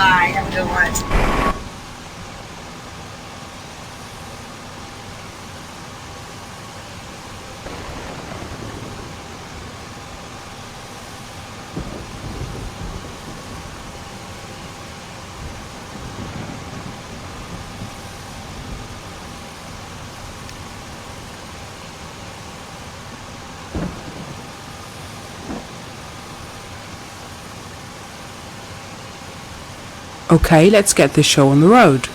Bye. Have a good one. Okay, let's get this show on the road.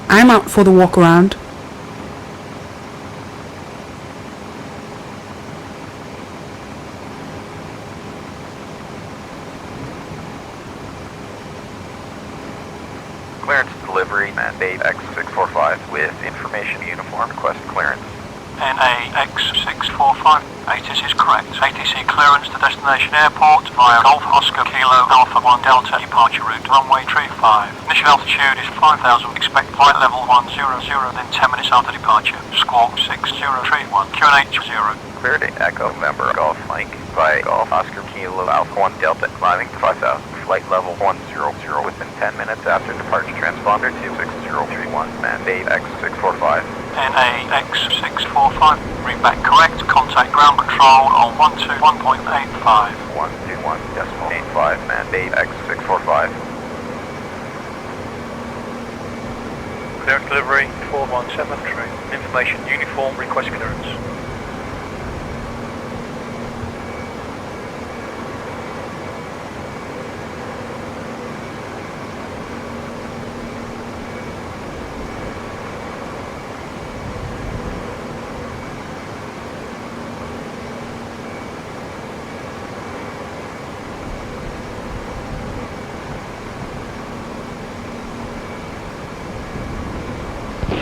I'm out for the walk around. Clearance delivery, mandate X645 with information uniform, request clearance. NAX645, ATC is correct. ATC clearance to destination airport via Golf Oscar Kilo Alpha 1 Delta departure route, runway 35. Initial altitude is 5,000, expect flight level 100, then 10 minutes after departure. Squawk 6031, QNH 0. Cleared Echo November Golf Mike via Golf Oscar Kilo Alpha 1 Delta, climbing to 5,000. Flight level 100 within 10 minutes after departure. Transponder to 6031, mandate X645. NAX645, read back correct, contact ground control on 121.85. 121.85, mandate X645. Clearance delivery 417 information uniform, request clearance.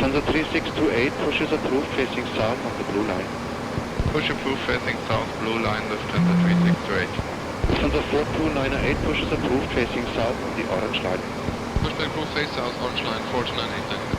Lufthansa 3628, push is approved facing south on the blue line. Push approved facing south, blue line, Lufthansa 3628. Lufthansa 42908, push is approved facing south on the orange line. Push approved face south, orange line, 42989.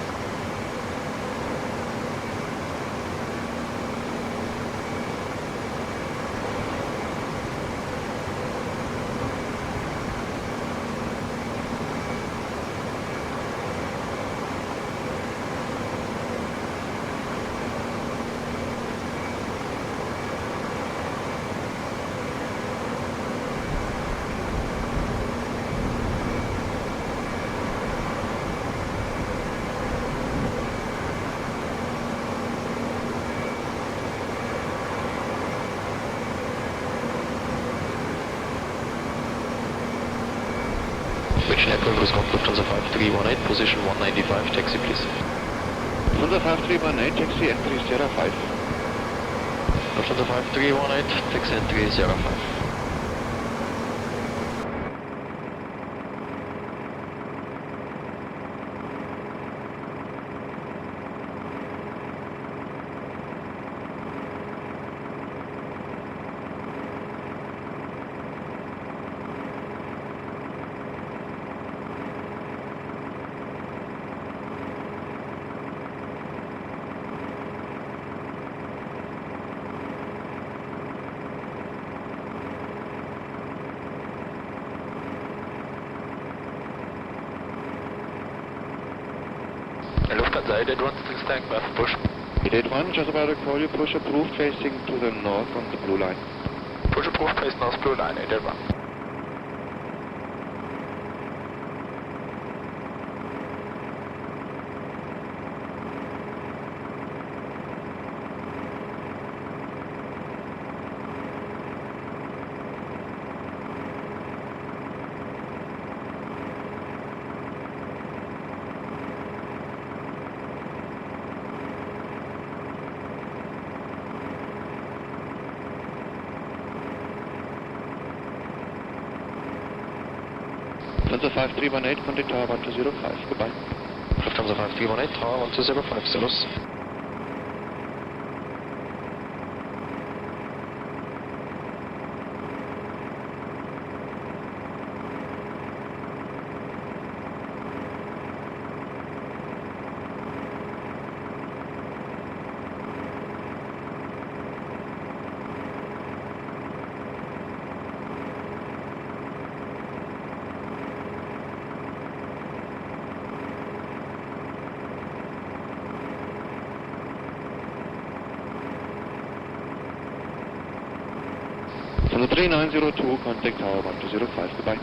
Switch aircraft response Lufthansa 5318, position 195, taxi please. Lufthansa 5318, taxi N305. Lufthansa 5318, taxi N305. Lufthansa 881, this is stand by for push. 881, just about to call you, push approved, facing to the north on the blue line. Push approved, face north blue line, 881. Lufthansa 5318, contact tower 1205, goodbye. Lufthansa 5318, tower 1205, Cielosim. From the 3902, contact tower 1205, goodbye.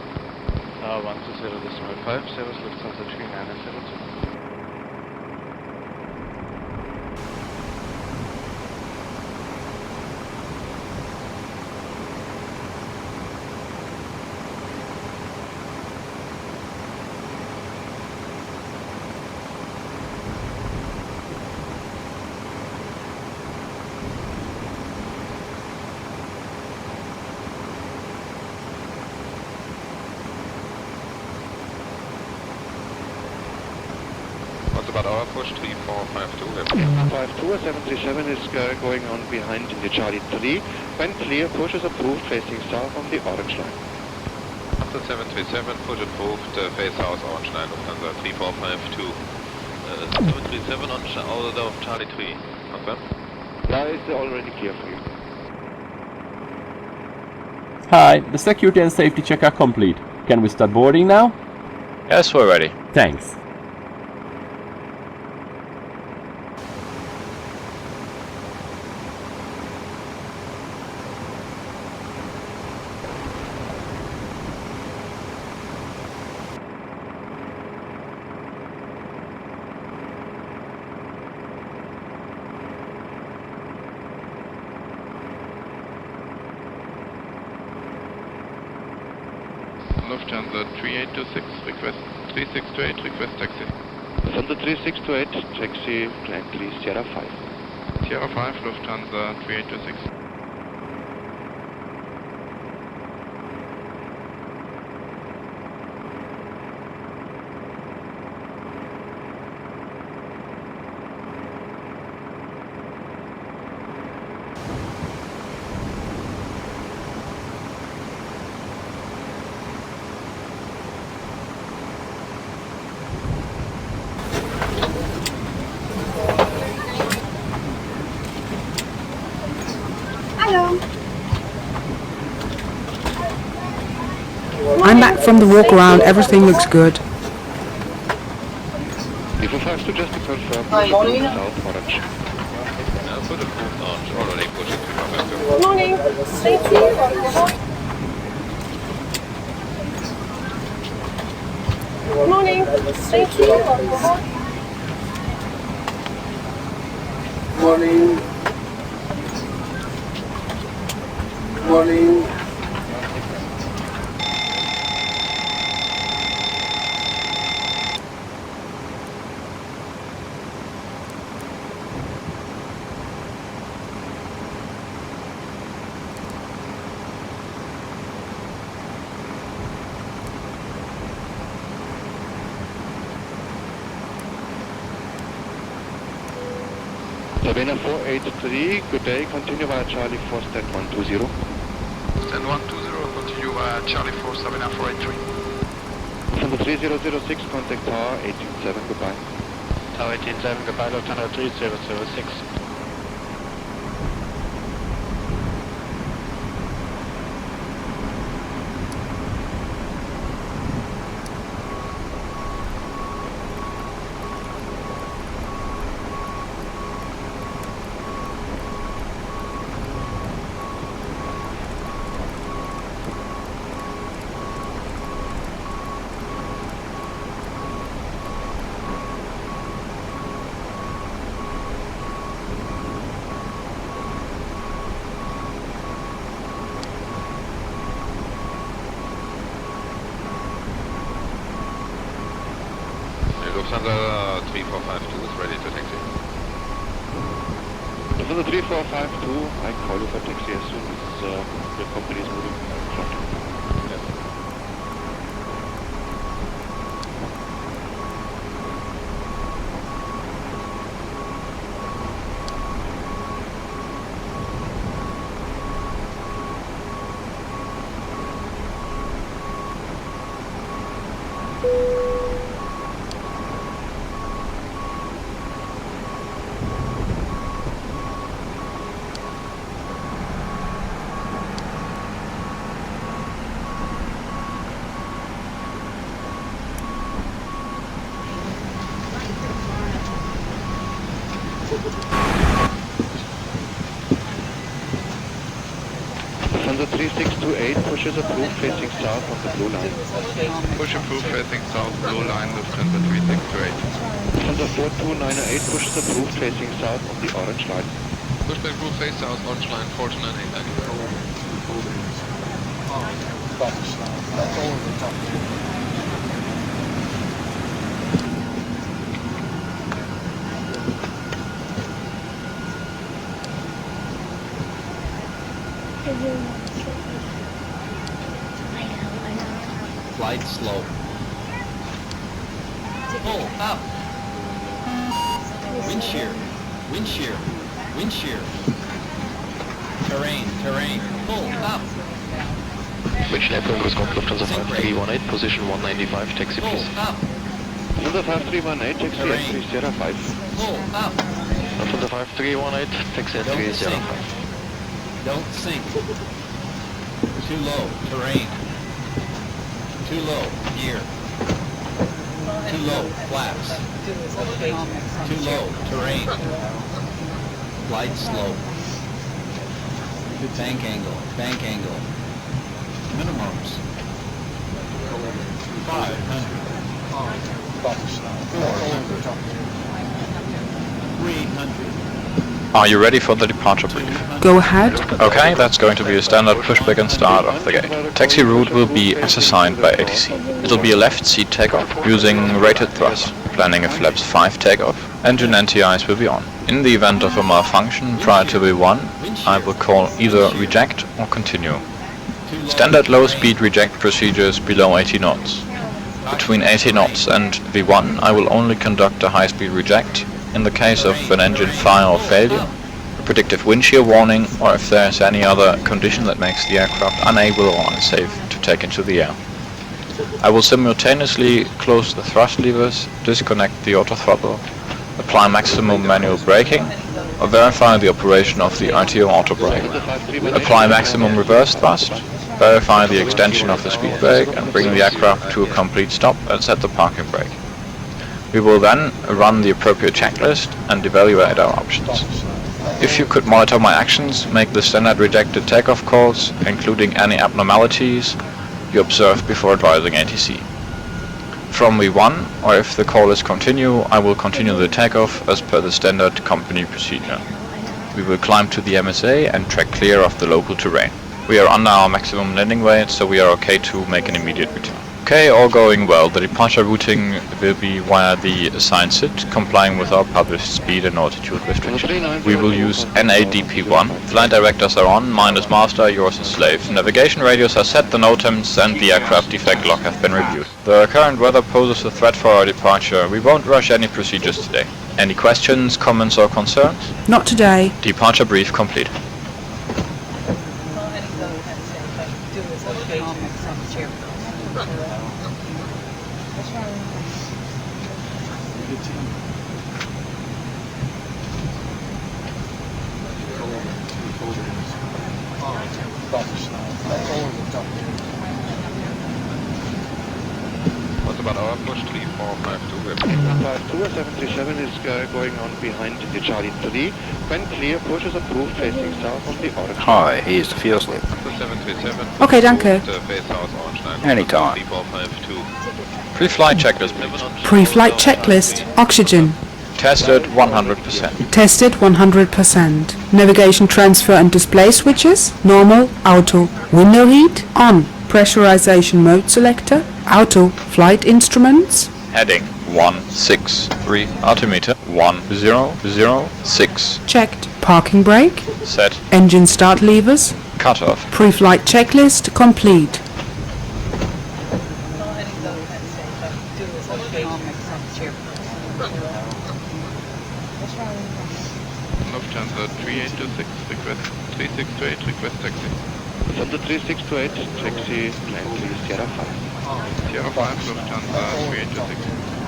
Tower 120.5, service Lufthansa 3902. What's about our push? 3452. 52, 737 is going on behind in the Charlie 3. When clear, push is approved, facing south on the orange line. After 737, push approved, face south, orange line, Lufthansa 3452. 737 on out of Charlie 3. Confirm? Now is already clear for you. Hi, the security and safety check are complete. Can we start boarding now? Yes, we're ready. Thanks. Lufthansa 3826, request 3628, request taxi. Lufthansa 3628, taxi Tranquilly Sierra 5. Sierra 5, Lufthansa 3826. I'm back from the walk around, everything looks good. D452, just to confirm, Hi, morning. south orange. Put approved orange, already pushing 3452. Morning. Thank you. Morning. Thank you. Morning. Morning. Sabena 483, good day, continue via Charlie 4, stand 120. Stand 120, continue via Charlie 4, Sabina 483. From the 3006, contact tower 187, goodbye. Tower 187, goodbye, Lufthansa 3006. Lufthansa 3452 is ready to taxi. Lufthansa 3452, I call you for taxi as soon as the company is moving front. Lufthansa 3628 pushes approved facing south on the blue line. Push approved facing south, blue line, Lufthansa 3628. Lufthansa 42908 pushes approved facing south on the orange line. Push back approved face south, orange line, 4298, thank you. Flight slow. Pull up. Wind shear. Wind shear. Wind shear. Terrain. Terrain. Pull up. Switch left over Scott Lufthansa 5318, position 195, taxi please. Pull up. Lufthansa 5318, taxi at 305. Pull up. Lufthansa 5318, taxi at 305. Don't sink. Too low. Terrain. Too low. Gear. Too low. Flaps. Too low. Terrain. Glide slow. Bank angle. Bank angle. Minimums. 500. 400. 300. Are you ready for the departure brief? Go ahead. Okay, that's going to be a standard pushback and start of the gate. Taxi route will be as assigned by ATC. It'll be a left seat takeoff using rated thrust, planning a flaps 5 takeoff. Engine NTIs will be on. In the event of a malfunction prior to V1, I will call either reject or continue. Standard low speed reject procedures below 80 knots. Between 80 knots and V1, I will only conduct a high speed reject in the case of an engine fire or failure, a predictive wind shear warning, or if there is any other condition that makes the aircraft unable or unsafe to take into the air. I will simultaneously close the thrust levers, disconnect the auto throttle, apply maximum manual braking, or verify the operation of the RTO auto brake, apply maximum reverse thrust, verify the extension of the speed brake and bring the aircraft to a complete stop and set the parking brake. We will then run the appropriate checklist and evaluate our options. If you could monitor my actions, make the standard rejected takeoff calls, including any abnormalities you observe before advising ATC. From V1, or if the call is continue, I will continue the takeoff as per the standard company procedure. We will climb to the MSA and track clear of the local terrain. We are under our maximum landing weight, so we are okay to make an immediate return. Okay, all going well. The departure routing will be via the assigned SIT, complying with our published speed and altitude restrictions. We will use NADP1. Flight directors are on, mine is master, yours is slave. Navigation radios are set, the NOTAMs and the aircraft defect log have been reviewed. The current weather poses a threat for our departure. We won't rush any procedures today. Any questions, comments or concerns? Not today. Departure brief complete. What about our push 3452? 737 is going on behind the Charlie 3. When clear, push is approved facing south on the orange. Hi, hier ist Cielosim. Okay, danke. Anytime. 3452. Pre-flight checklist, please. Pre-flight checklist. Oxygen. Tested 100%. Tested 100%. Navigation transfer and display switches. Normal. Auto. Window heat. On. Pressurization mode selector. Auto. Flight instruments. Heading 163. Altimeter 1006. Checked. Parking brake. Set. Engine start levers. Cutoff. Pre-flight checklist complete. Lufthansa 3826, request 3628, request taxi. Lufthansa 3628, taxi, plan please, Sierra 5. Sierra 5, Lufthansa 3826.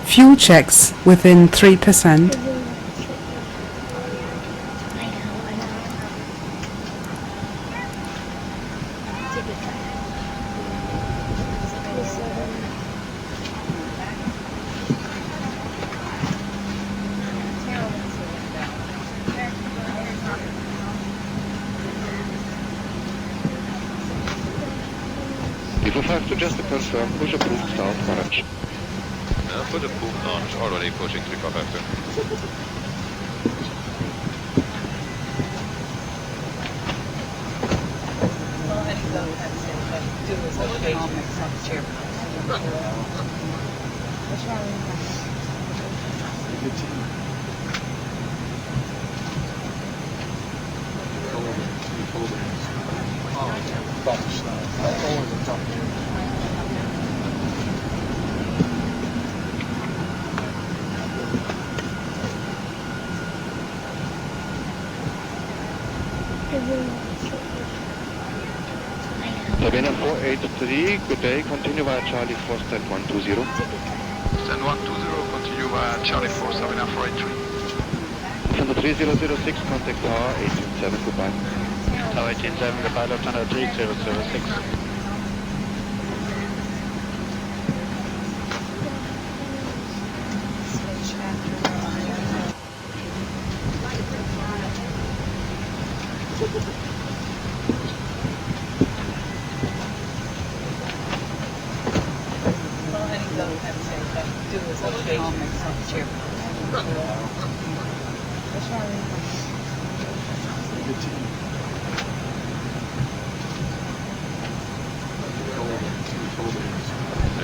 Fuel checks within 3%. Eagle 5 to just to confirm, push approved south orange. Put a boom launch, already pushing 3452. Sabena 483, good day, continue via Charlie 4 stand 120. Stand 120, continue via Charlie 4, Sabina 483. Lufthansa 3006, contact tower 187, goodbye. Tower 187, goodbye, Lufthansa 3006.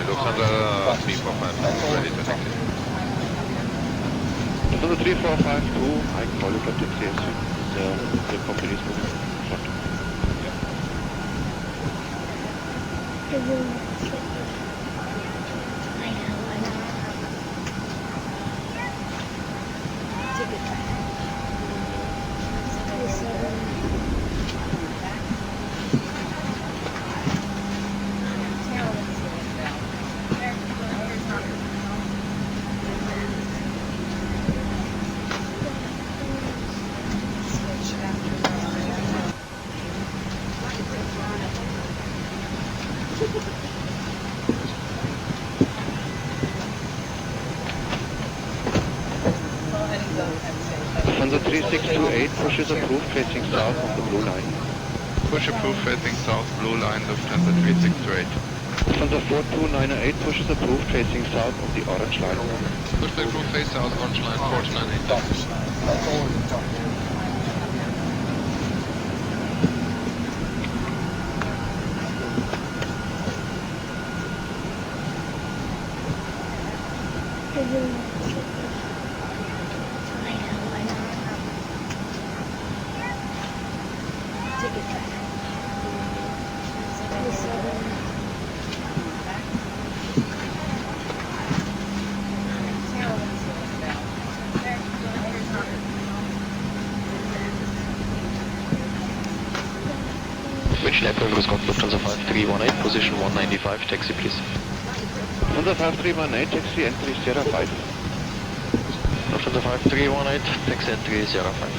Lufthansa 345, ready to taxi. Lufthansa 3452, I call you for taxi as soon as the company is moving front. Lufthansa 3628, pushes approved facing south on the blue line. Push approved facing south, blue line, Lufthansa 3628. Lufthansa 42908, pushes approved facing south on the orange line. Push the approved face south, orange line 429. Winch Airport, Wisconsin, Lufthansa 5318, position 195, taxi please. Lufthansa 5318, taxi entry Sierra 5. Lufthansa 5318, taxi entry Sierra 5.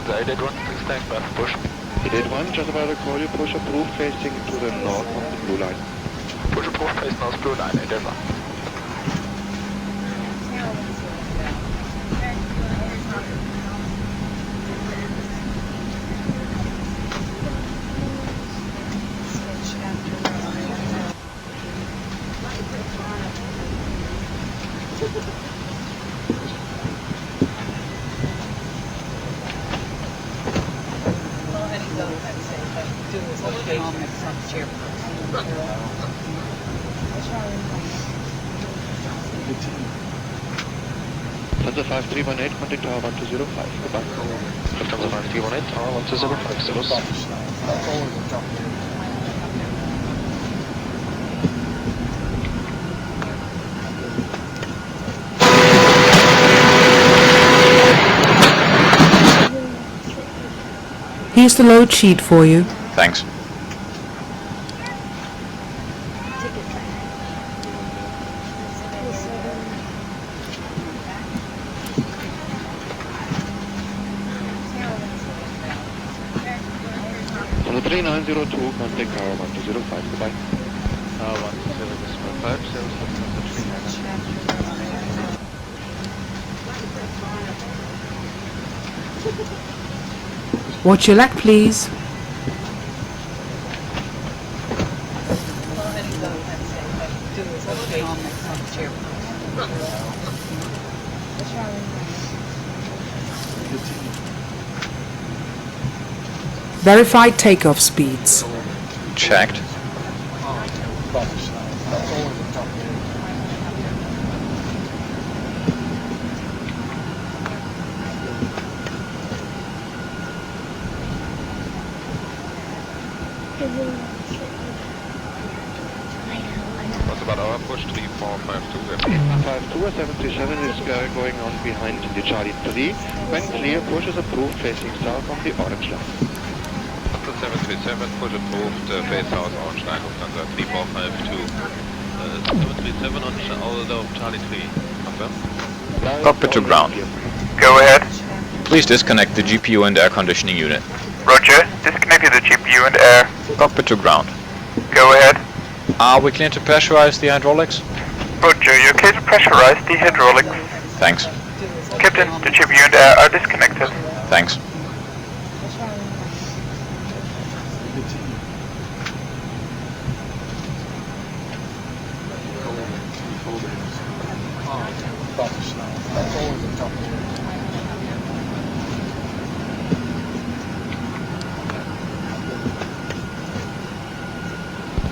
Lufthansa 881, please stand by for push. 881, just about to call you, push approved facing to the north on the blue line. Push approved face north blue line, 881. Lufthansa 5318, contact tower 1205, goodbye. Lufthansa 5318, tower 1205, Cielosim. Here's the load sheet for you. Thanks. On the 3902, contact tower 1205, goodbye. Tower 1205, Watch your left, please. Verified takeoff speeds. Checked. What's about our push 3452? 52 737 is going on behind the Charlie 3. When clear, push is approved facing south on the orange line. 737, push approved, face south, orange line, Lufthansa 3452. 737 on order of Charlie 3. Confirm? Cockpit to ground. Go ahead. Please disconnect the GPU and air conditioning unit. Roger. Disconnected the GPU and air. Cockpit to ground. Go ahead. Are we clear to pressurize the hydraulics? Roger. You're clear to pressurize the hydraulics. Thanks. Captain, the GPU and air are disconnected. Thanks.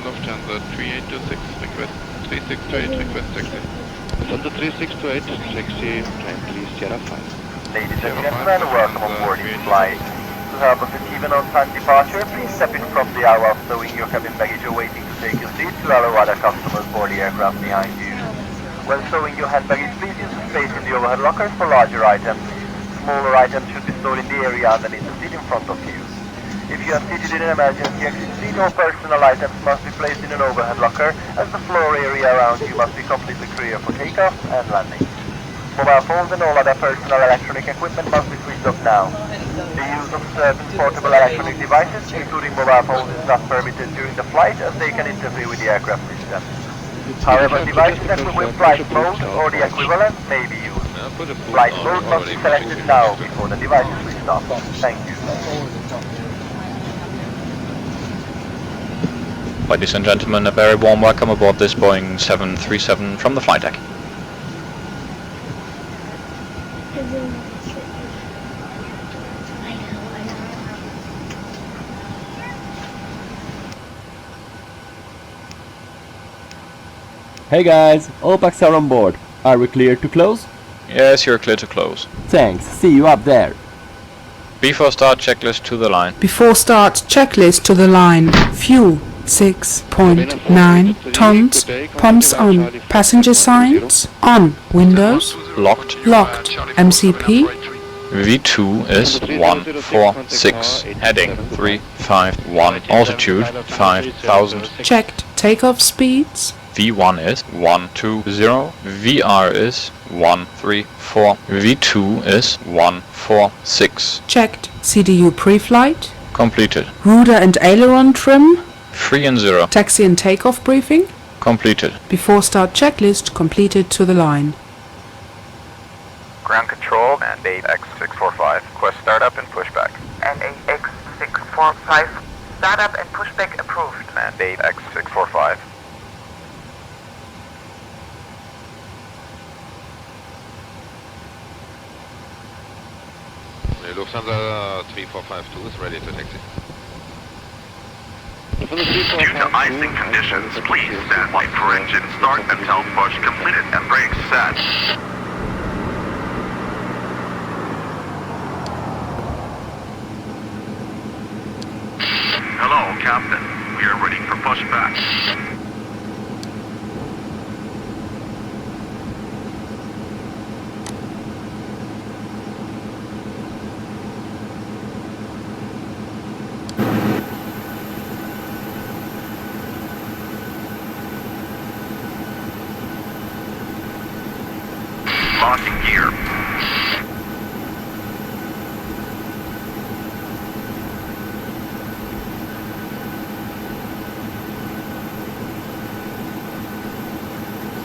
Lufthansa 3826, request 3628, request taxi. Lufthansa 3628, taxi, climb please Sierra 5. Ladies and gentlemen, welcome on board this flight. To help us achieve an on-time departure, please step in from the aisle stowing your cabin baggage or waiting to take your seat to allow other customers board the aircraft behind you. When stowing your hand baggage, please use the space in the overhead lockers for larger items. Smaller items should be stored in the area underneath the seat in front of you. If you are seated in an emergency exit seat, all personal items must be placed in an overhead locker, as the floor area around you must be completely clear for takeoff and landing. Mobile phones and all other personal electronic equipment must be switched off now. The use of certain portable electronic devices, including mobile phones, is not permitted during the flight, as they can interfere with the aircraft system. However, devices equipped with flight mode or the equivalent may be used. Flight mode must be selected now before the device is switched off. Thank you. Ladies and gentlemen, a very warm welcome aboard this Boeing 737 from the flight deck. Hey guys, all packs are on board. Are we clear to close? Yes, you're clear to close. Thanks, see you up there. Before start, checklist to the line. Before start, checklist to the line. Fuel 6.9 tons. Pumps on. Passenger signs on. Windows Locked. locked. MCP V2 is 146. Heading 351. Altitude 5000. checked. Takeoff speeds V1 is 120, VR is 134, V2 is 146. Checked. CDU pre-flight. Completed. Rudder and aileron trim. 3 and 0. Taxi and takeoff briefing. Completed. Before start checklist completed to the line. Ground control, and AX645. Request startup and pushback. And AX645. Startup and pushback approved. And AX645. Lufthansa 3452 is ready to taxi. Due to icing conditions, please stand by for engine start until push completed and brakes set. Hello, Captain. We are ready for pushback. Locking gear.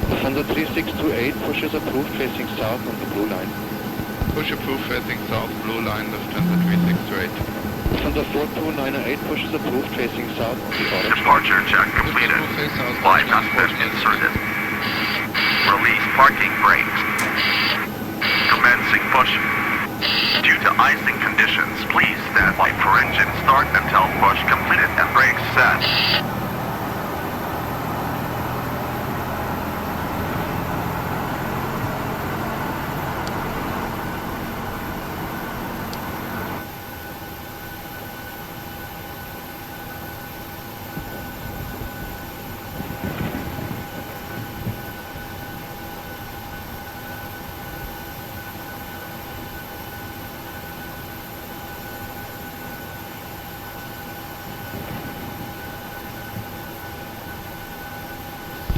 Lufthansa 3628, push is approved facing south on the blue line. Push approved facing south, blue line, Lufthansa 3628. Lufthansa 4298, push is approved facing south on the orange. Departure check completed. Flight hostage inserted. Release parking brakes. Commencing push. Due to icing conditions, please stand by for engine start until push completed and brakes set.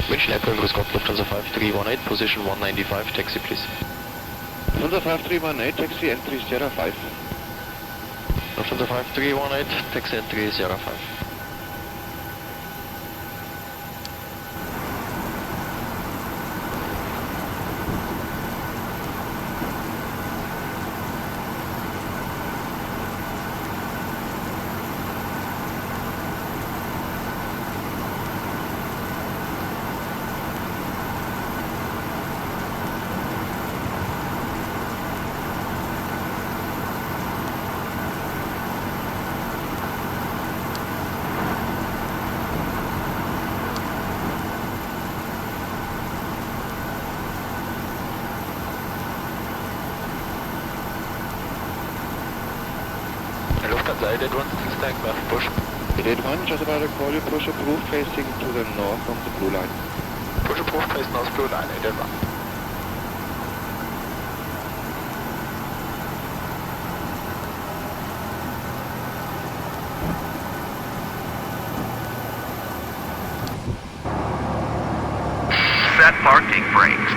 Winch Airport Rescott Lufthansa 5318, position 195, taxi please. Lufthansa 5318, taxi entry Sierra 5. Lufthansa 5318, taxi entry Sierra 5. Lufthansa 881, stand by push. 881, just about to call you, push approved facing to the north on the blue line. Push approved facing north blue line, 881. Set parking brakes.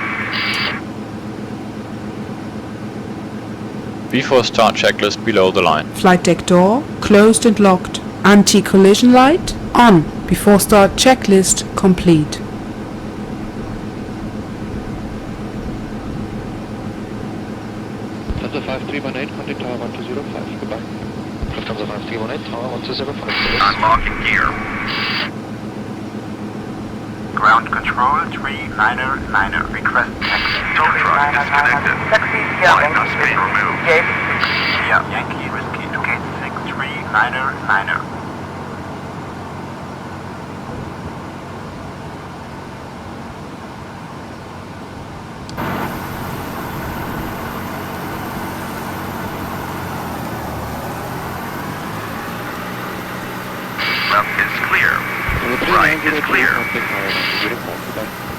Before start checklist below the line. Flight deck door closed and locked. Anti-collision light on. Before start checklist complete. Lufthansa 5318, contact tower 1205, goodbye. Lufthansa 5318, tower 1205. Unlocking gear. Ground control 399, request taxi. Tow truck disconnected. Taxi, Flight has been removed. Gate Yeah, Yankee Whiskey to gate 6399. Left is clear. Right is clear. Contact tower 1204, goodbye.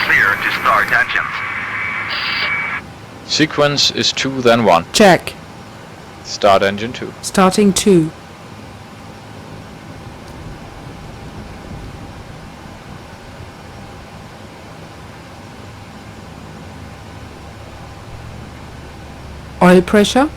Clear to start engines. Sequence is 2 then 1. Check. Start engine 2. Starting 2. Oil pressure.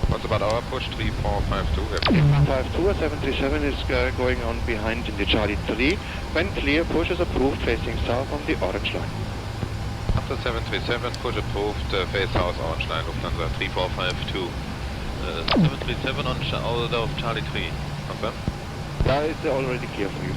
What's about our push? 3452. 52, 737 is going on behind in the Charlie 3. When clear, push is approved facing south on the orange line. After 737, push approved, face south, orange line, Lufthansa 3452. 737 on order of Charlie 3. Confirm? That is already clear for you.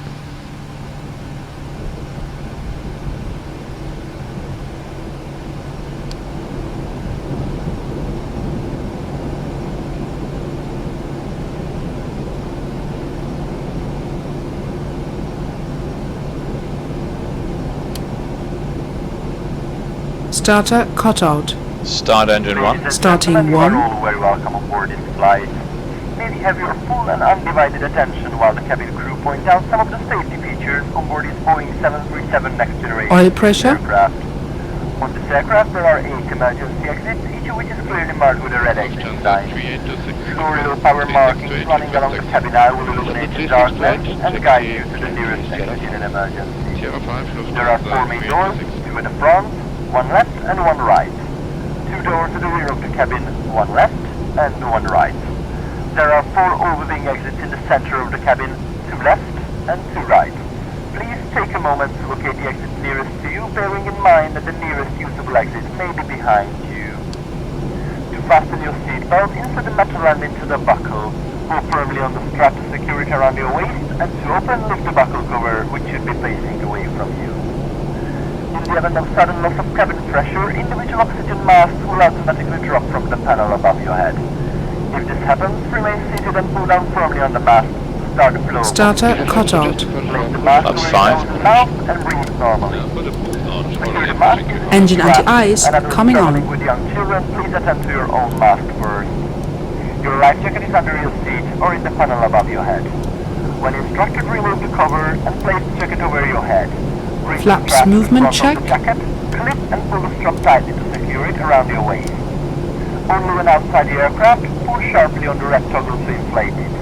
Starter cut out. Start engine 1. Starting 1. You are all very welcome aboard this flight. May we have your full and undivided attention while the cabin crew point out some of the safety features on board this Boeing 737 next generation Oil pressure. aircraft. On this aircraft there are 8 emergency exits, each of which is clearly marked with a red exit sign. Two little power markings running along the cabin aisle will illuminate the darkness and guide you to the nearest exit in an emergency. There are 4 main doors, 2 at the front, 1 left and 1 right. 2 doors to the rear of the cabin, 1 left and 1 right. There are 4 overwing exits in the center of the cabin, 2 left and 2 right. Please take a moment to locate the exit nearest to you, bearing in mind that the nearest usable exit may be behind you. To fasten your seatbelt, insert the metal end into the buckle, hold firmly on the strap to secure it around your waist, and to open, lift the buckle cover, which should be facing away from you. In the event of sudden loss of cabin pressure, individual oxygen masks will automatically drop from the panel above your head. If this happens, remain seated and pull down firmly on the mask. Start the flow. Starter cut out. That's fine. Mouth and breathe normally. Secure the mask. Engine anti-ice coming on. With young children, please attend to your own mask first. Your life jacket is under your seat or in the panel above your head. When instructed, remove the cover and place the jacket over your head. Flaps movement check. Jacket, clip and pull the strap tightly to secure it around your waist. Only when outside the aircraft, pull sharply on the red toggle to inflate it.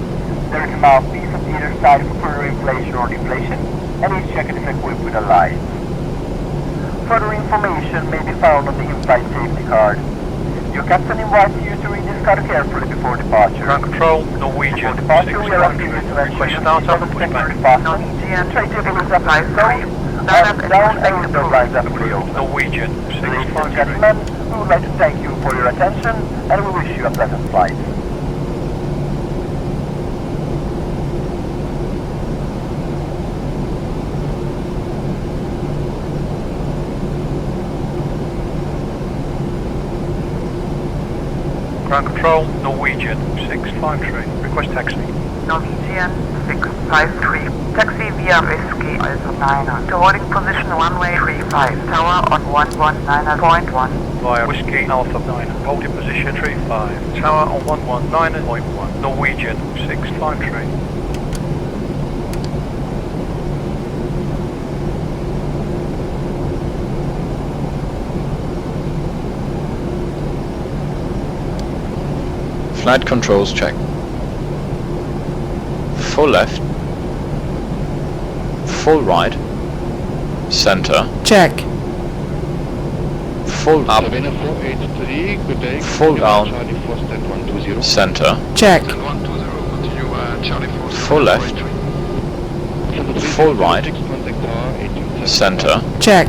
There is a mouthpiece on either side for further inflation or deflation, and each jacket is equipped with a light. Further information may be found on the in-flight safety card. Your captain invites you to read this card carefully before departure. Ground control, Norwegian, Before departure, we are asking you to ensure your seatbelt is securely fastened, tray table is up high and down and window blinds are closed. Norwegian, Ladies and gentlemen, we would like to thank you for your attention and we wish you a pleasant flight. Ground control, Norwegian, 653. Request taxi. Norwegian 653. Taxi via Whiskey Alpha 9 to holding position runway 35. Tower on 119.1. Via Whiskey Alpha 9. Holding position 35. Tower on 119.1. Norwegian 653. Flight controls check. Full left. Full right. Center. Check. Full up. Full down. Center. Check. Full left. Full right. Center. Check.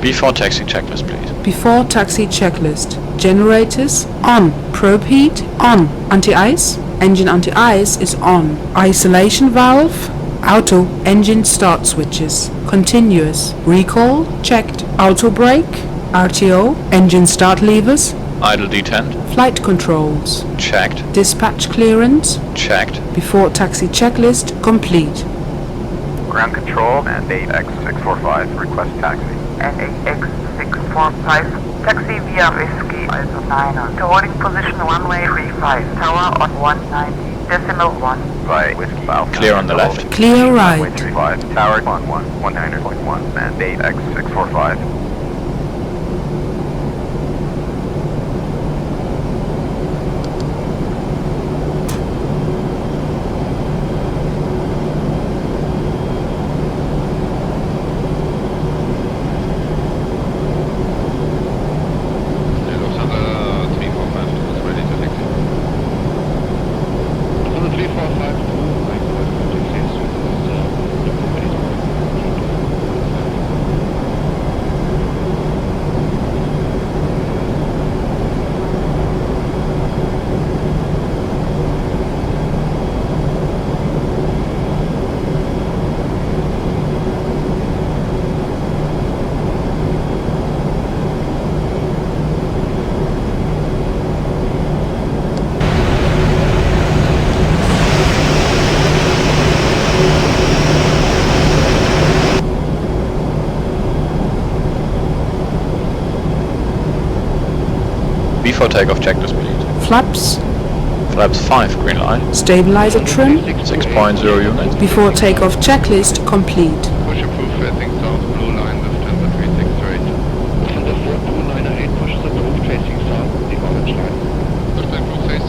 Before taxi checklist, please. Before taxi checklist. Generators on. Probe heat on. Anti-ice. Engine anti-ice is on. Isolation valve. Auto. Engine start switches. Continuous. Recall. Checked. Auto brake. RTO. Engine start levers. Idle detent. Flight controls. Checked. Dispatch clearance. Checked. Before taxi checklist complete. Ground control, mandate X645, request taxi. X645. Taxi via Whiskey Alpha 9 to holding position runway 35. Tower on 190.1. By Whiskey Alpha. Clear on the left. Clear right. 35, tower on 119.1, mandate X645. Before takeoff, check the speed. Flaps. Flaps 5, green light. Stabilizer trim. 6.0 units. Before takeoff checklist complete. Push approved facing south, blue line, Lufthansa 368. Lufthansa 4298 pushes approved facing south, the orange line. Lufthansa approved face.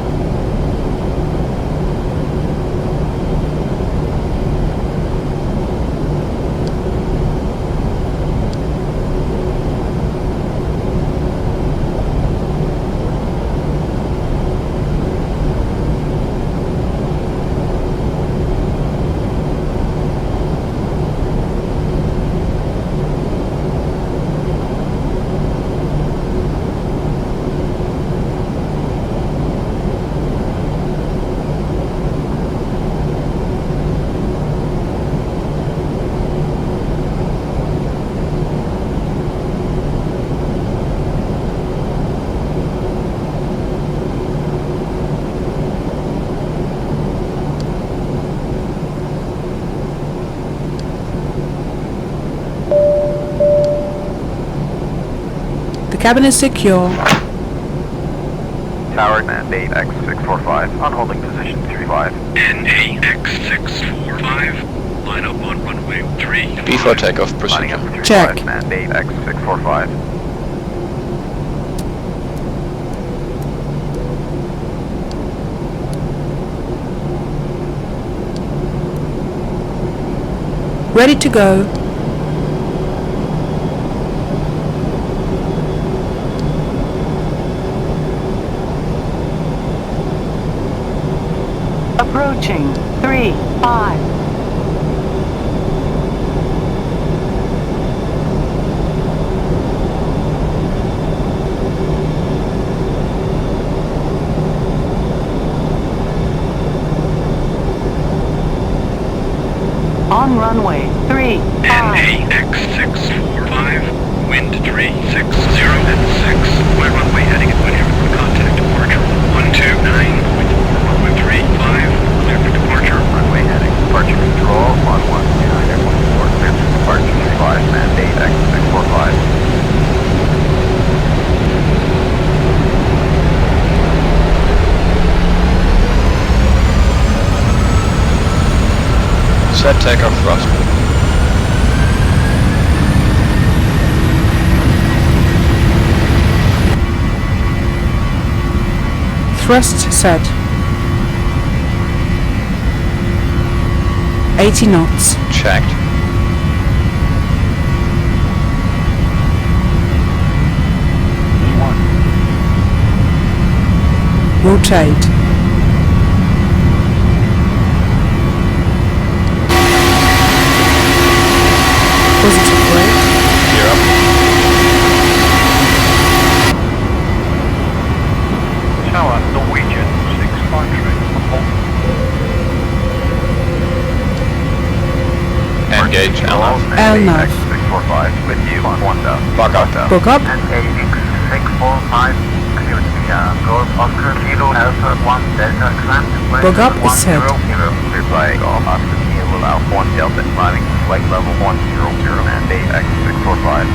The cabin is secure. Tower mandate X645 on holding position 35. NAX645, line up on runway 3. Before takeoff, Lining procedure. up 35, Check. mandate X645. Ready to go. Approaching 3-5. On runway 35. NAX645, wind 360 and 6. My runway heading at Winter. Contact departure 129.4, runway 35. Clear for departure. Runway heading. Departure control 1129.4. Clear for departure 35. Mandate X645. Set takeoff thrust. Thrust set. 80 knots. Checked. Rotate. Positive brake. Gear up. Tower, Norwegian 653. Engage LF. LNAV. X645 with you on 1000. Buck up. Book up. NAX645. Golf Oscar Kilo Alpha 1 Delta Climb. Book up is set. Cleared by Golf Oscar Kilo Alpha 1 Delta climbing flight level 100 mandate X645.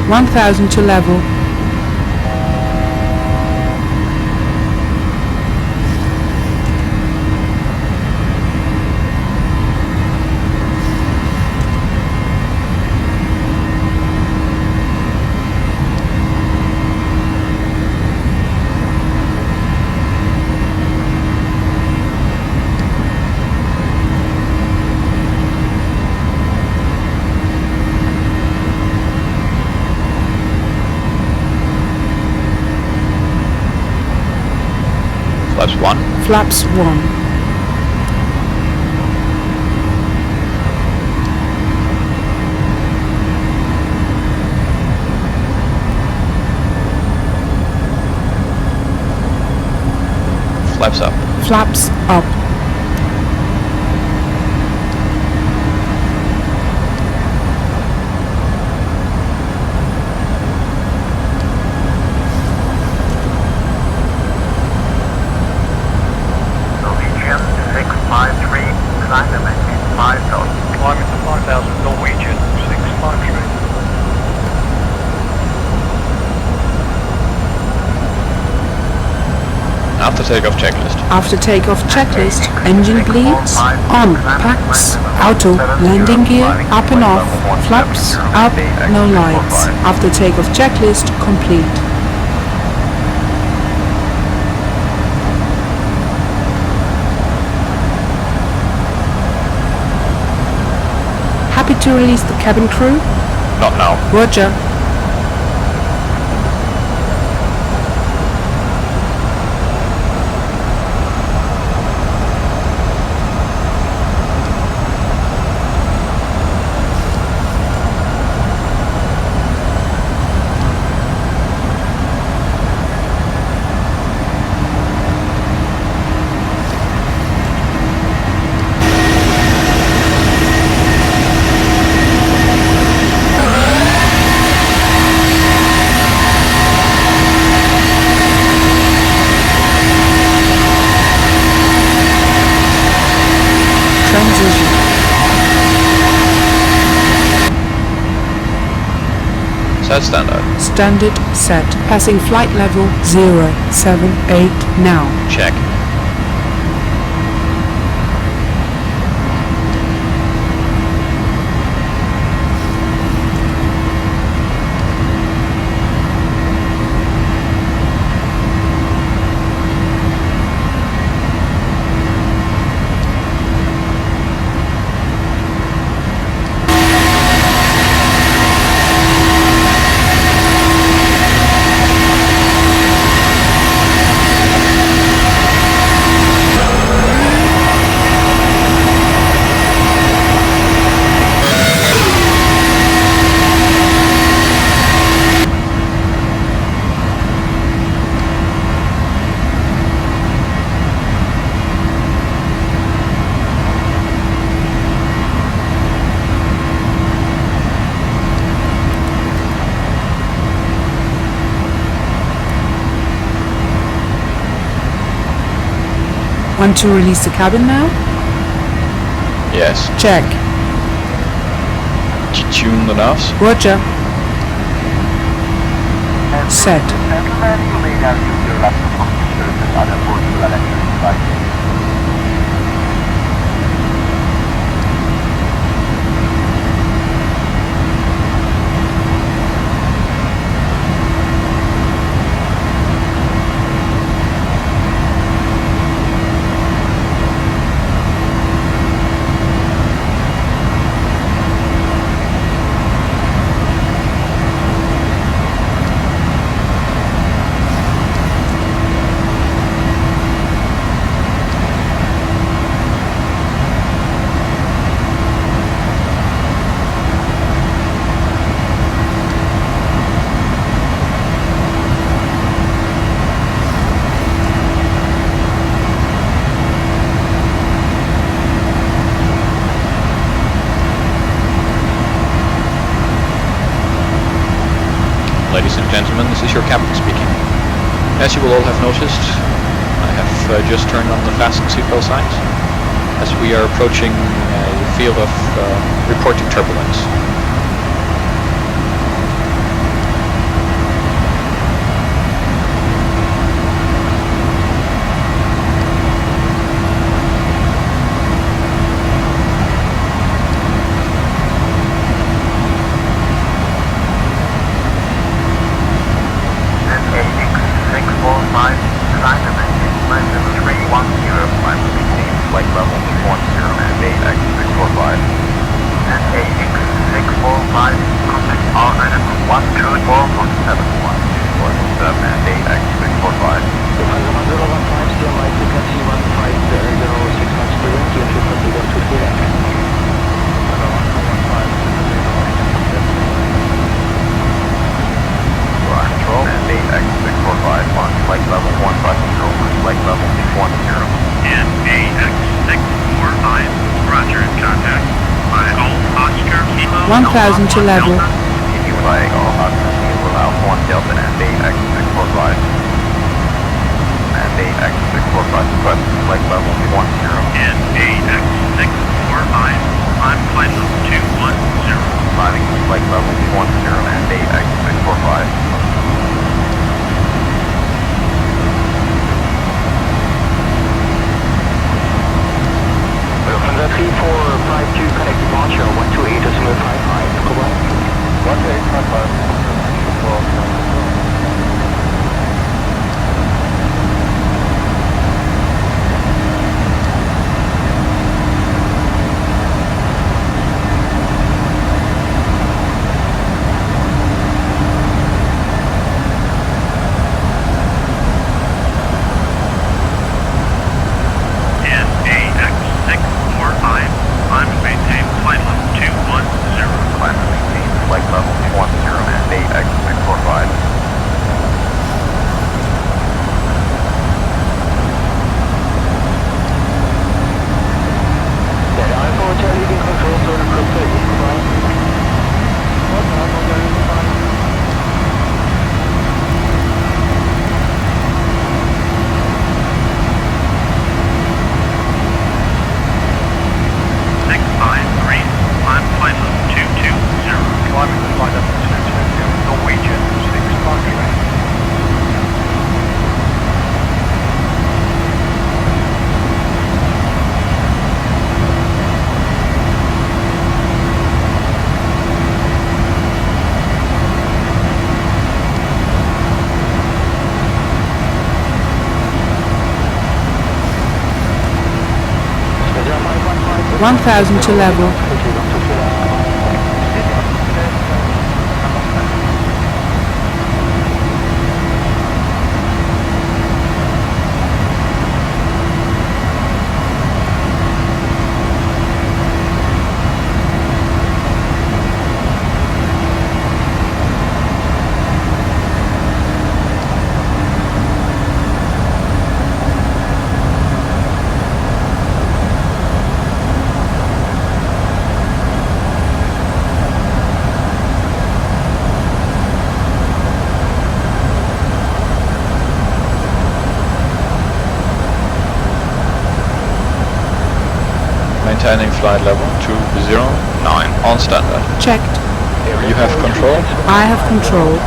$1,000 to level. Flaps 1. Flaps 1. Flaps up. Flaps up. Norwegian 653, climb engine 5000. Climbing to 5,000, Norwegian 653. After takeoff checklist. After takeoff checklist, engine bleeds, on, packs, auto, landing gear, up and off, flaps, up, no lights. After takeoff checklist, complete. Happy to release the cabin crew? Not now. Roger. Transition. Set standard. Standard set. Passing flight level 078 now. Check. Want to release the cabin now? Yes. Check. Tune the knobs. Roger. Set. Gentlemen, you may now use your laptop computers and other portable electronic devices. Ladies and gentlemen, this is your captain speaking. As you will all have noticed, I have just turned on the fasten seatbelt signs as we are approaching a field of reporting turbulence. Flight level 150, flight level 1. 1000 to level. Continue by Golf Oscar Kilo Alpha 1 Delta and NVidia X645. NVidia X645 request flight level 10. NVidia X645, I'm flight level 210. Climbing to flight level 10 NVidia X645. From 3452 connect departure 128.55. Goodbye. 128.55. Norwegian 6 Park. 1000 to level. Maintaining flight level 209 on standard. Checked. You have control? I have control.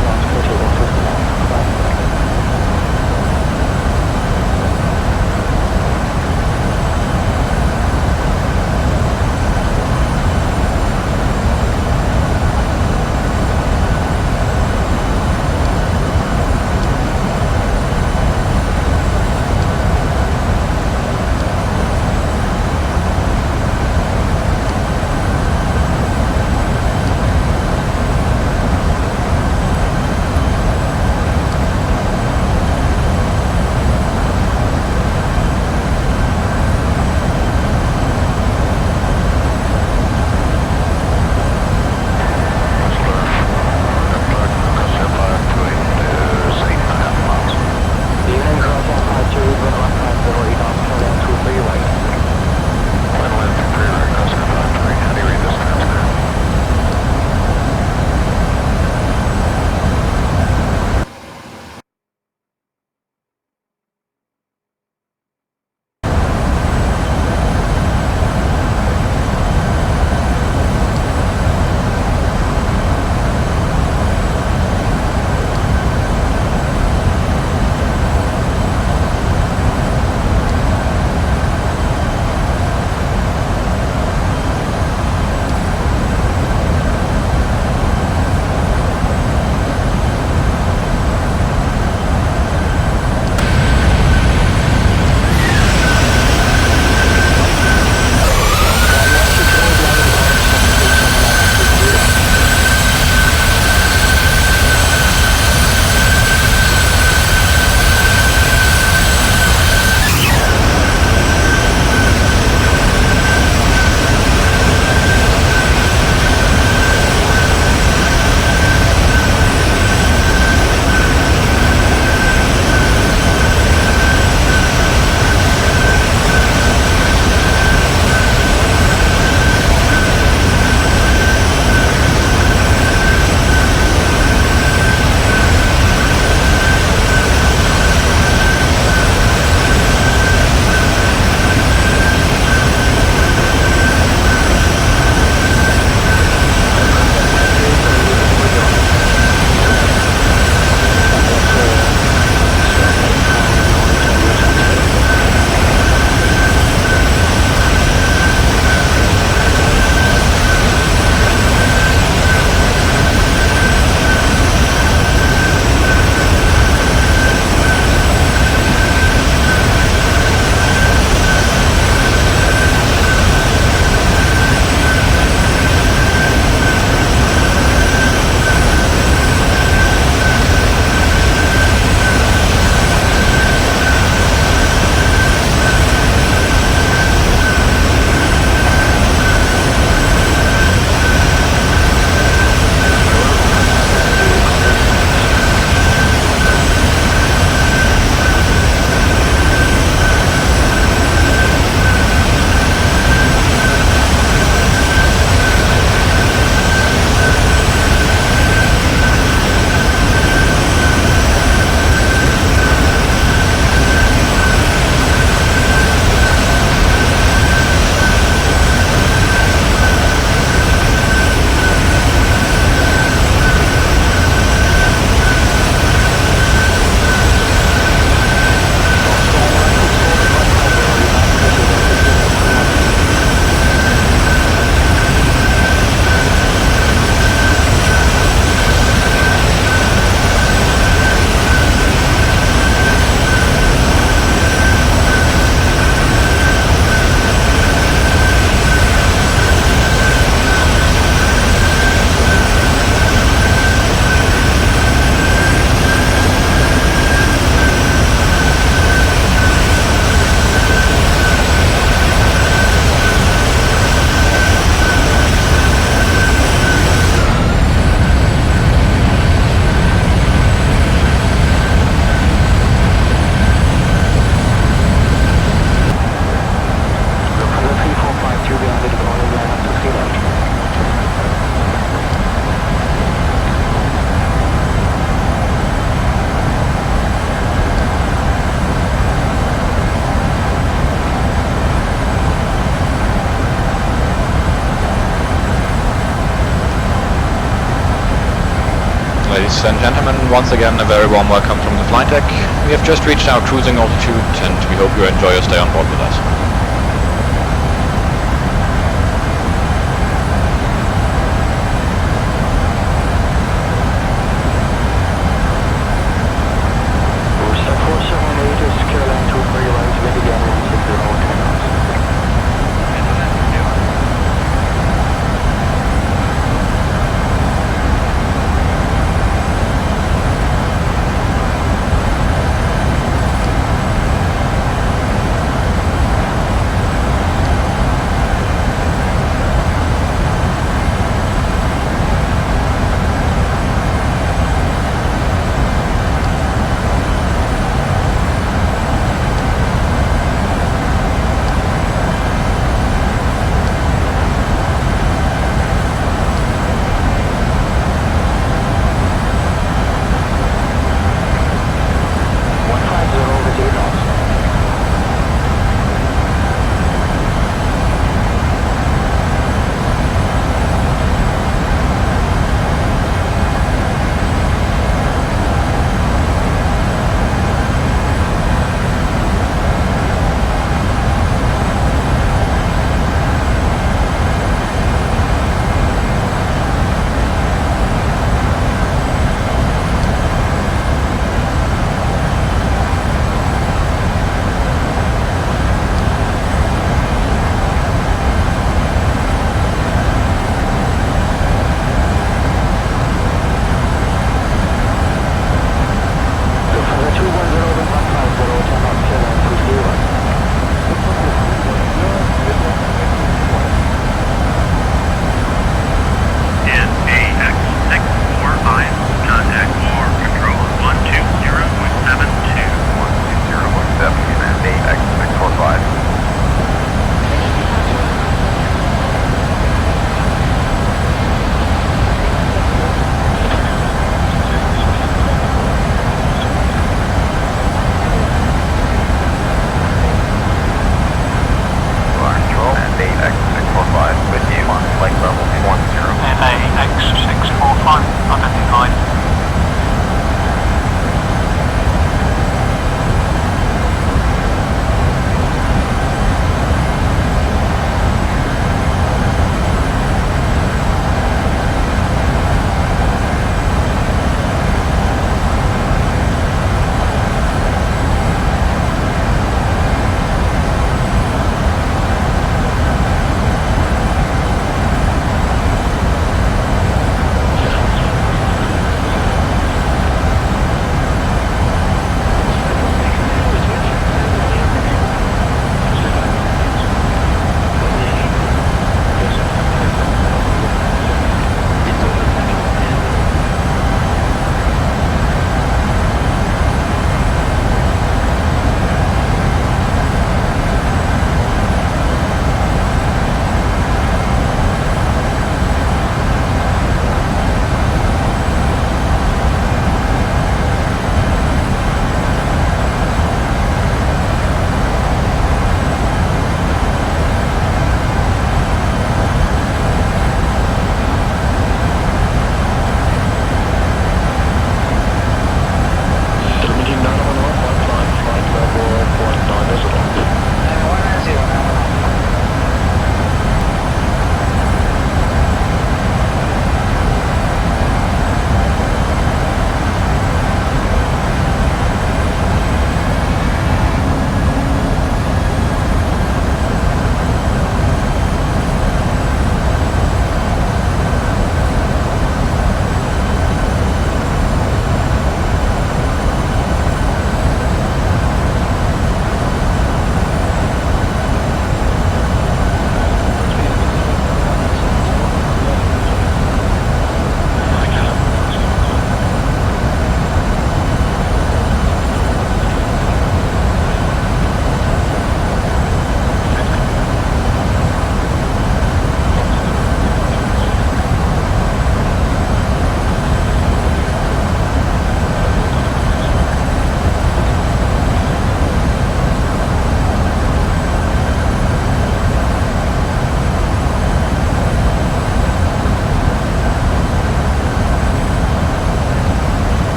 Ladies and gentlemen, once again a very warm welcome from the flight deck. We have just reached our cruising altitude and we hope you enjoy your stay on board with us.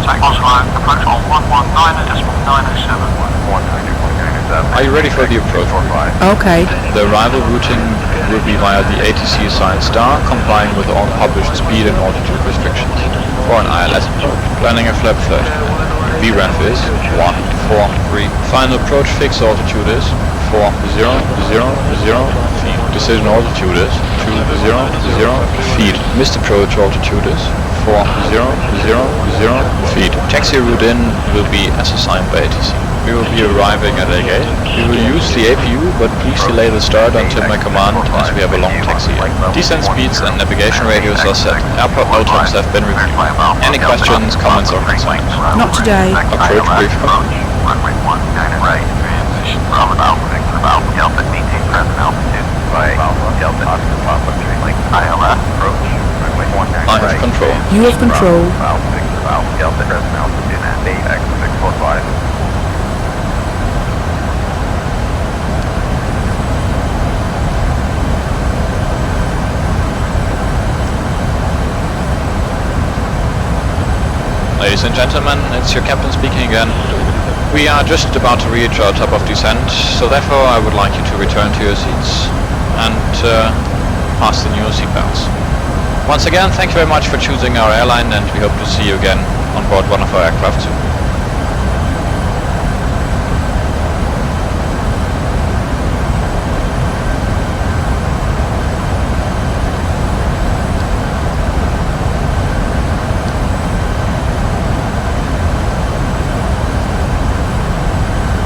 contact Oslo, approach on 119.907. Are you ready for the approach? Okay. The arrival routing will be via the ATC assigned star, complying with all published speed and altitude restrictions. For an ILS approach, planning a flap 30. VREF is 143. Final approach fixed altitude is 4000 feet. Decision altitude is 200 feet. Missed approach altitude is 4000 feet. Taxi route in will be as assigned by ATC. We will be arriving at a gate. We will use the APU, but please delay the start until my command, as we have a long taxi. Descent speeds and navigation radios are set. Airport motoms have been reviewed. Any questions, comments, or concerns? Not today. Approach brief. Runway 19 right, transition from Alpha Victor Alpha Delta, maintain present altitude by Alpha Delta Oscar Papa 3 Link ILS approach. Runway 19 I have control. You have control. Alpha Victor Alpha Delta present altitude and X 645. Ladies and gentlemen, it's your captain speaking again. We are just about to reach our top of descent, so therefore I would like you to return to your seats and fasten your seatbelts. Once again, thank you very much for choosing our airline, and we hope to see you again on board one of our aircraft soon.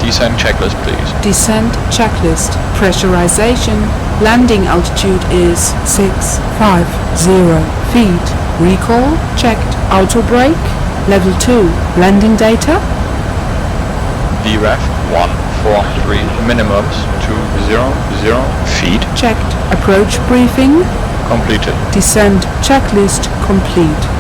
Descent checklist, please. Descent checklist. Pressurization. Landing altitude is 650 feet. Recall checked. Auto brake. Level 2. Landing data. VREF 143. Minimums 200 feet. Checked. Approach briefing. Completed. Descent checklist complete.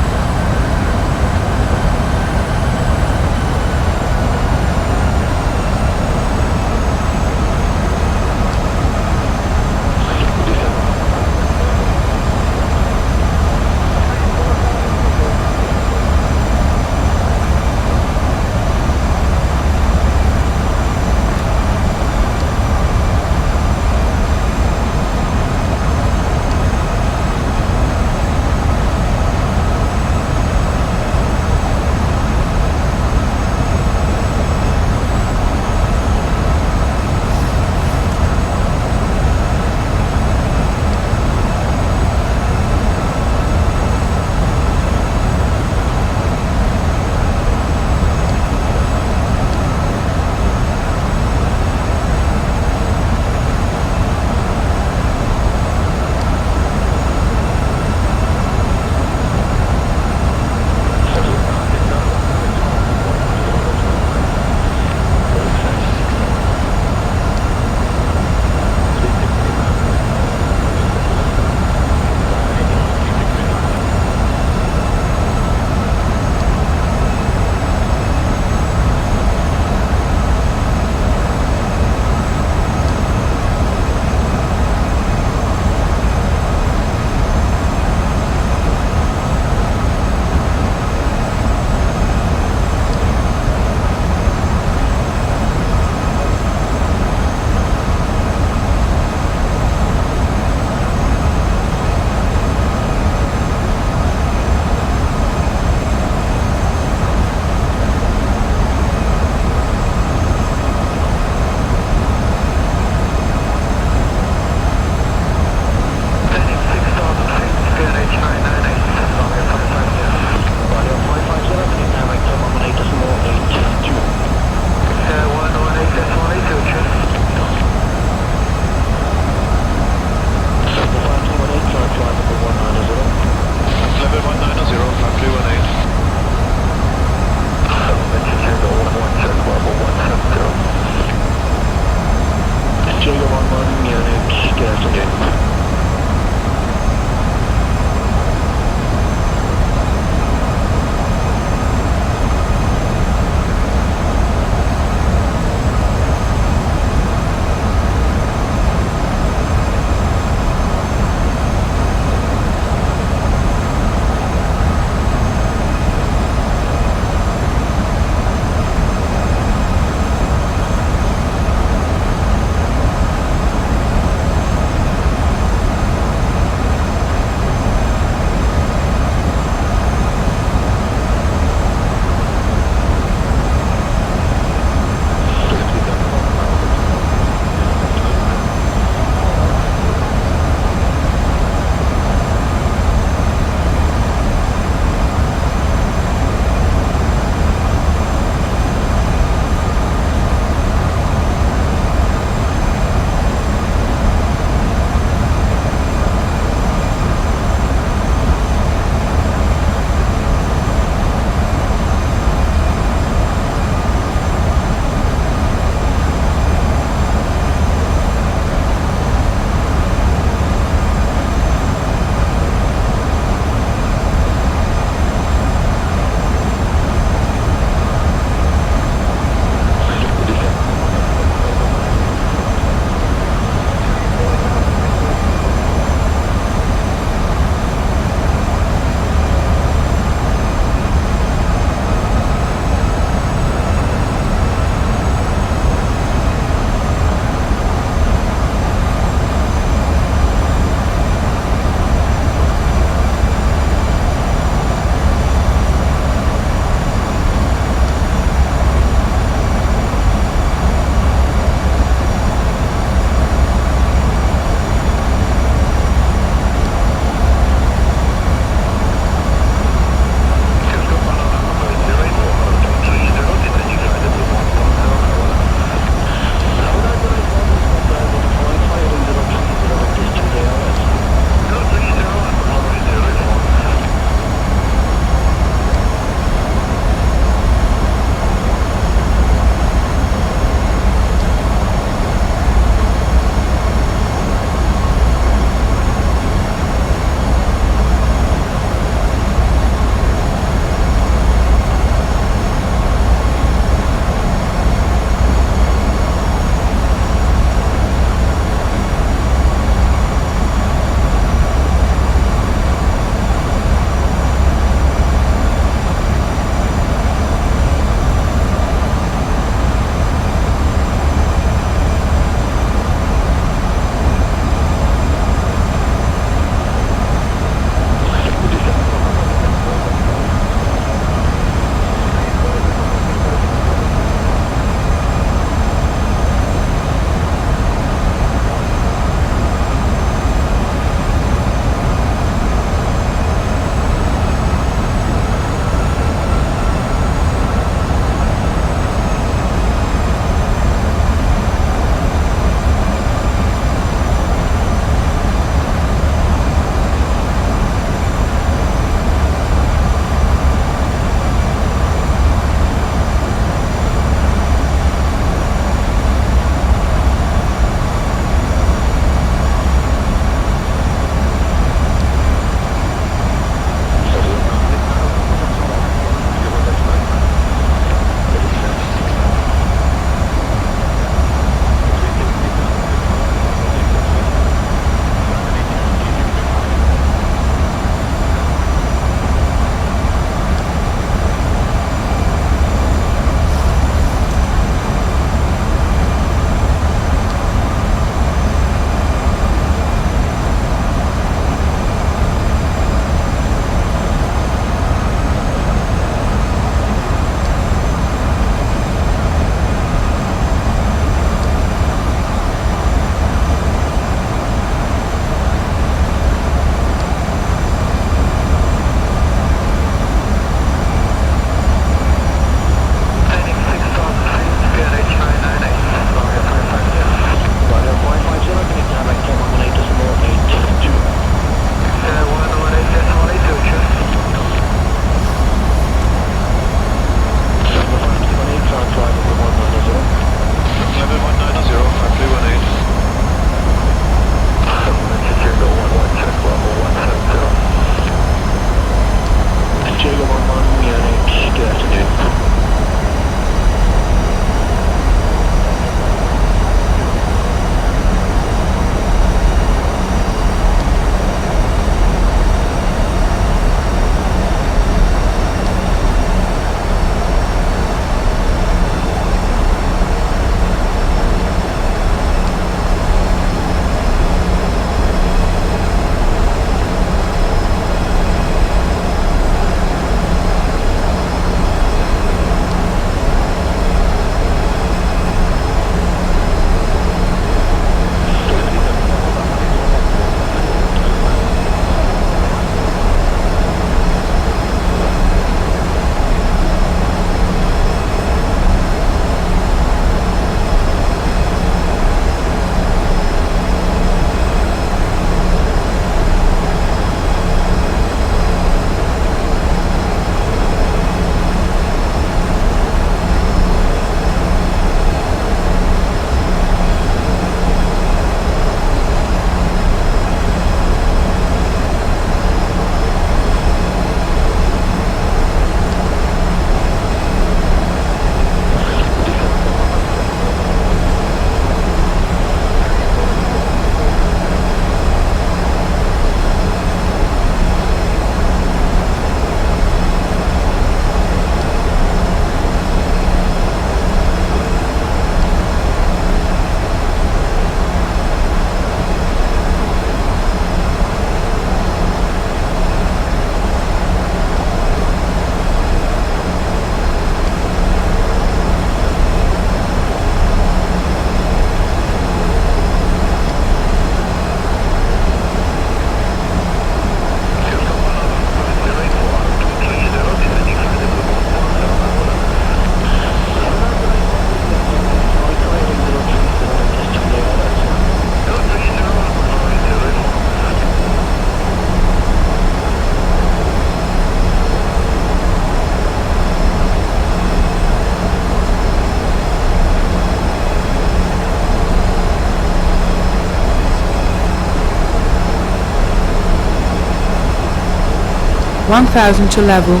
1000 to level.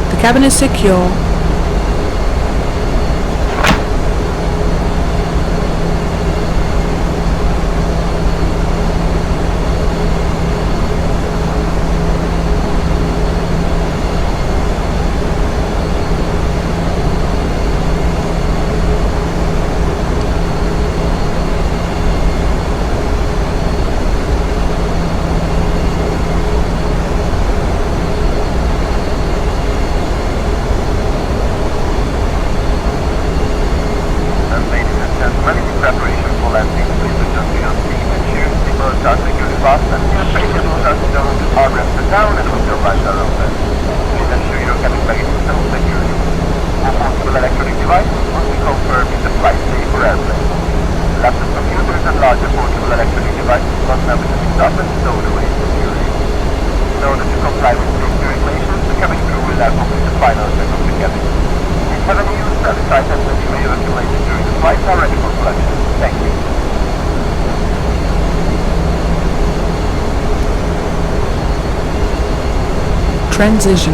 The cabin is secure. Transition.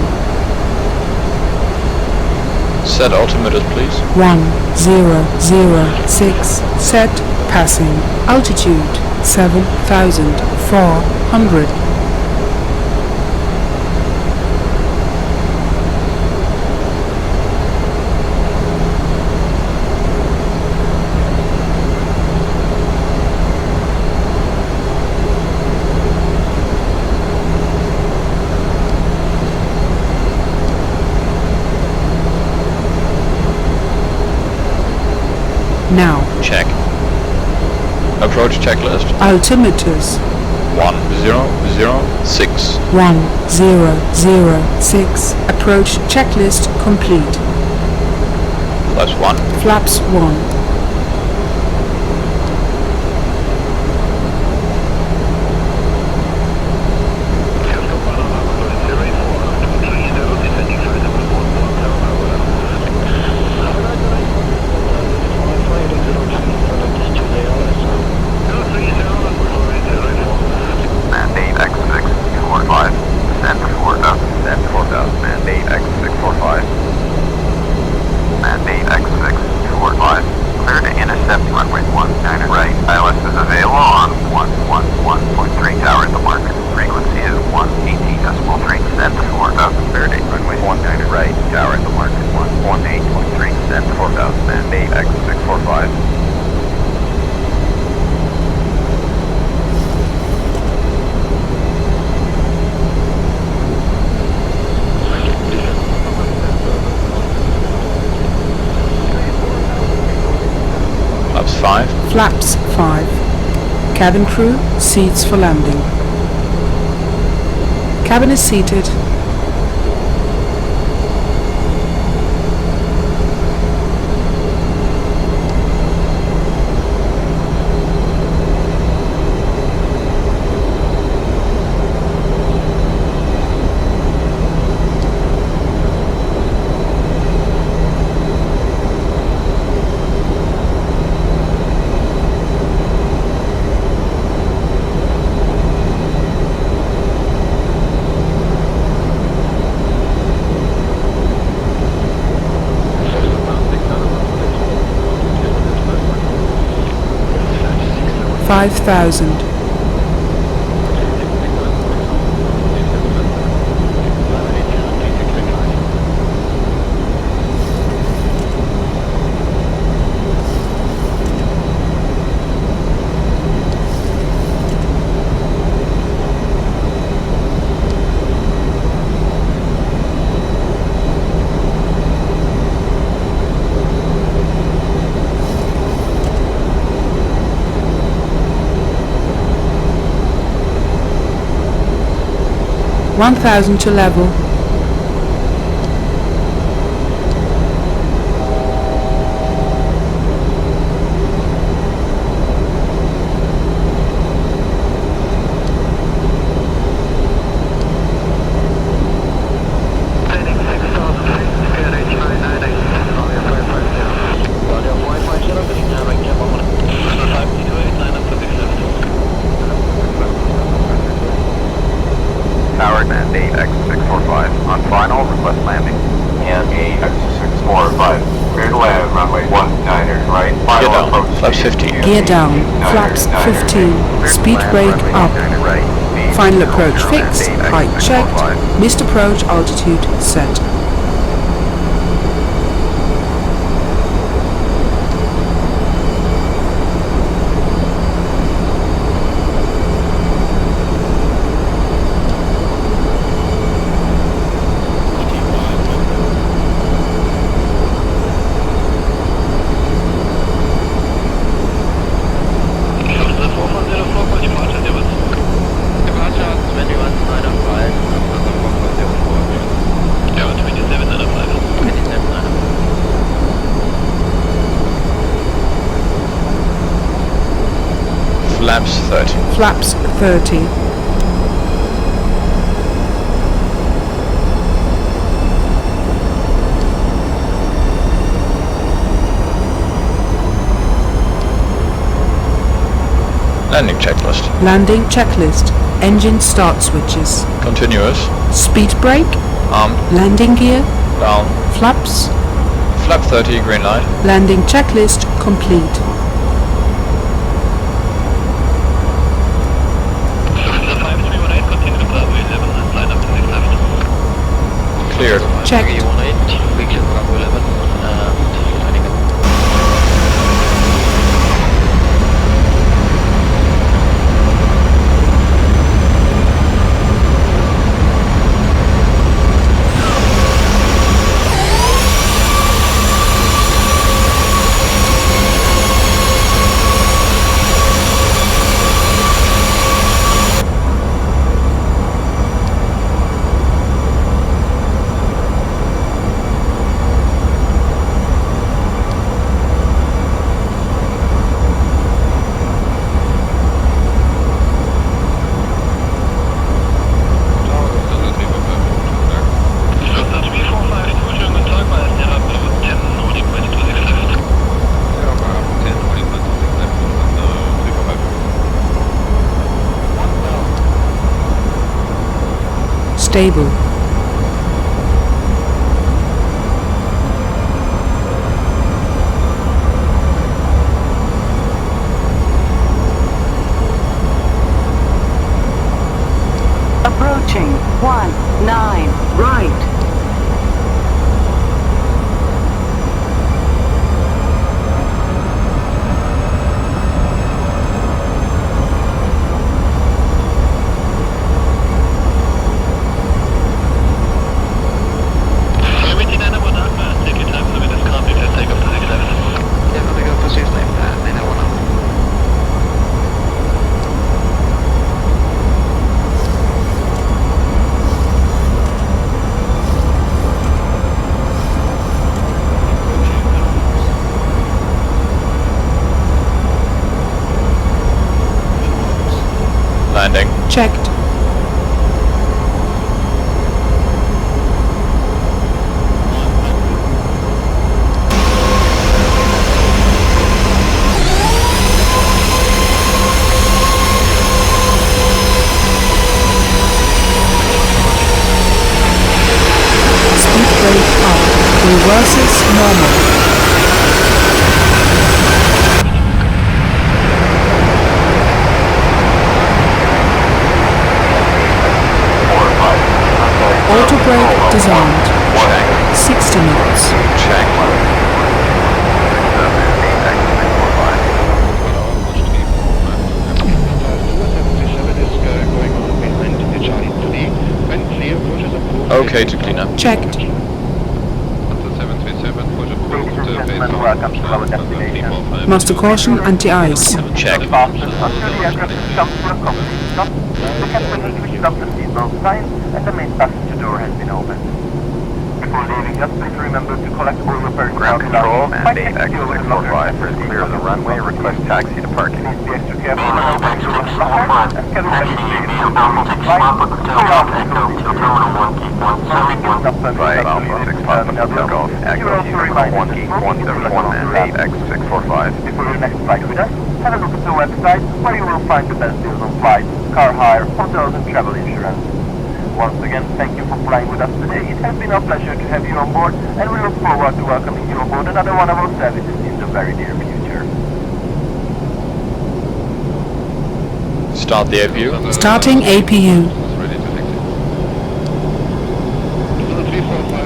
Set altimeter, please. 1006. Set passing. Altitude 7,400. Now. Check. Approach checklist. Altimeters. 1006. 1006. Approach checklist complete. Flaps 1. Flaps 1. Mandate X645. Mandate X645. Flaps 5. Cabin crew, seats for landing. Cabin is seated. $5,000. $1,000 to level. Tower mandate X645. On final, request landing. And X645. Clear to land, runway 19 right. Final Gear down, approach. flaps 15. Gear down, flaps 15. Speed brake up. Final approach fixed, height checked, missed approach altitude set. Flaps 30. Flaps 30. Landing checklist. Landing checklist. Engine start switches. Continuous. Speed brake. Armed. Landing gear. Down. Flaps. Flap 30, green light. Landing checklist complete. Cleared. Checked. Stable. Approaching 19 right. Take off to the left. Definitely go position like that, 911. Checked. Speed brake up. Reverses normal. Auto brake disarmed. 60 minutes. Check. Okay to clean up. Checked. 737, push approved, Welcome to our destination. Master caution, anti-ice. Check. Fasten until the aircraft comes to a complete stop. The captain has switched off the seatbelt sign and the main passenger door has been opened. Before leaving us, please remember to collect all your personnel Ground control, belongings by mandate taxi over the X645 locker. is clear of the runway, request taxi to parking. Please be extra careful when opening your locker and schedule taxi to flight. Mounting is not permitted Flight up to Alpha the 6 Papa terminal. Golf, You're Echo also Uniform reminded 1 that Geek smoking is 171 illegal. mandate X645. Before your next flight with us, have a look at the website where you will find the best deals on flights, car hire, hotels and travel insurance. Once again, thank you for flying with us today. It has been our pleasure to have you on board, and we look forward to welcoming you on board another one of our services in the very near future. Start the APU. Starting APU. ready to exit. 345.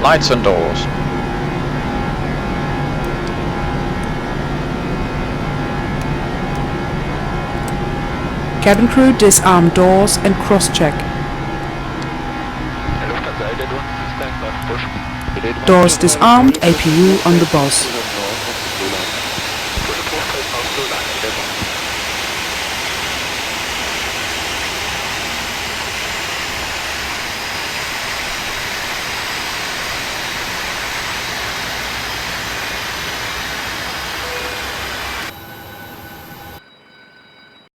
Lights and doors. Cabin crew disarm doors and cross-check. Doors disarmed, APU on the boss.